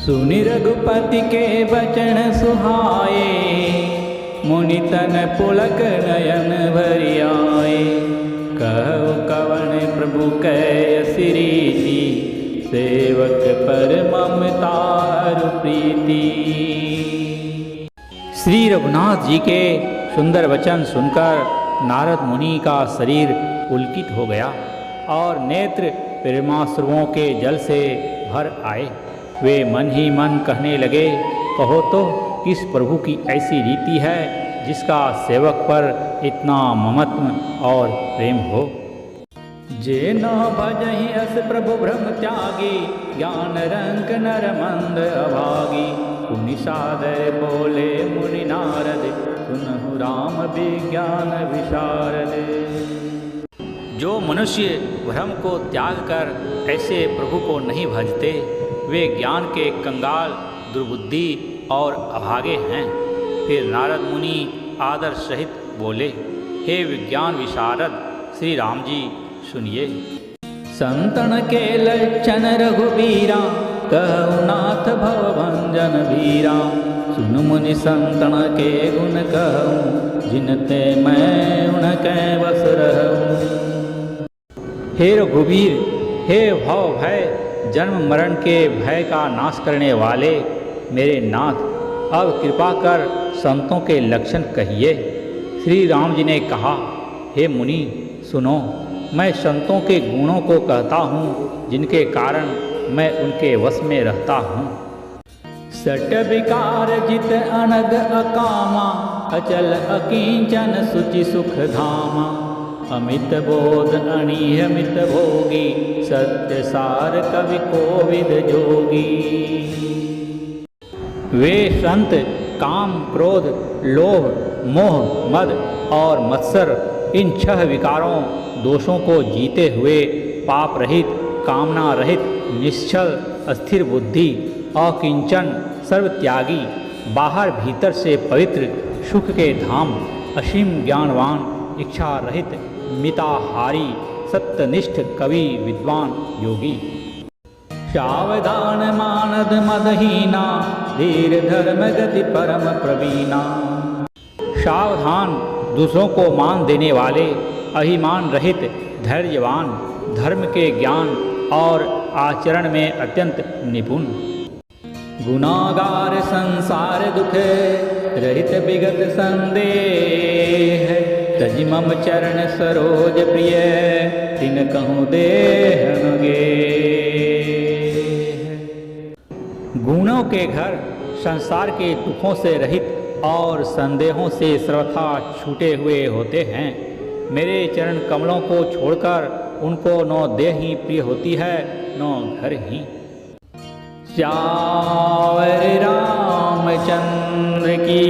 सुनि रघुपति के बचन सुहाए, मुनि तन पुलक नयन भरि आए। कहु कवन प्रभु कै सिरीति, सेवक पर ममता अरु प्रीति। श्री रघुनाथ जी के सुंदर वचन सुनकर नारद मुनि का शरीर पुलकित हो गया और नेत्र प्रेमाश्रुओं के जल से भर आए। वे मन ही मन कहने लगे, कहो तो किस प्रभु की ऐसी रीति है जिसका सेवक पर इतना ममत्व और प्रेम हो। जे न भजहि अस प्रभु भ्रम त्यागी, ज्ञान रंक नर मंद अभागी। पुनि सादर बोले मुनि नारद, सुनहु राम विज्ञान विशारद। जो मनुष्य भ्रम को त्याग कर ऐसे प्रभु को नहीं भजते, वे ज्ञान के कंगाल, दुर्बुद्धि और अभागे हैं। फिर नारद मुनि आदर सहित बोले, हे विज्ञान विशारद श्री राम जी सुनिए। संतन के लक्षण रघुबीरा, कहु नाथ भवभंजन भीरा। सुन मुनि संतन के गुण कहूँ, जिनते मैं उनके बस रहूँ। हे रघुबीर, हे भव भय जन्म मरण के भय का नाश करने वाले मेरे नाथ, अब कृपा कर संतों के लक्षण कहिए। श्री राम जी ने कहा, हे मुनि सुनो, मैं संतों के गुणों को कहता हूँ, जिनके कारण मैं उनके वश में रहता हूँ। सट विकार जित अनग अकामा, अचल अकिंचन सुचि सुख धामा। अमित बोध अनियमित भोगी, सत्य सार कवि कोविद जोगी। वे संत काम, क्रोध, लोभ, मोह, मद और मत्सर, इन 6 विकारों दोषों को जीते हुए पाप रहित, कामना रहित, निश्चल, अस्थिर बुद्धि, अकिंचन, सर्वत्यागी, बाहर भीतर से पवित्र, सुख के धाम, असीम ज्ञानवान, इच्छा रहित, मिताहारी, सत्यनिष्ठ कवि विद्वान योगी। सावधान मानद मदहीना, धीर धर्म गति परम प्रवीणा। सावधान, दूसरों को मान देने वाले, अभिमान रहित, धैर्यवान, धर्म के ज्ञान और आचरण में अत्यंत निपुण। गुनागार संसार दुख रहित विगत संदेह, तजि मम चरण सरोज प्रिय, तिन कहूँ देहन गे। गुणों के घर संसार के दुखों से रहित और संदेहों से सर्वथा छूटे हुए होते हैं। मेरे चरण कमलों को छोड़कर उनको न देह ही प्रिय होती है, न घर ही। श्यावर रामचंद्र की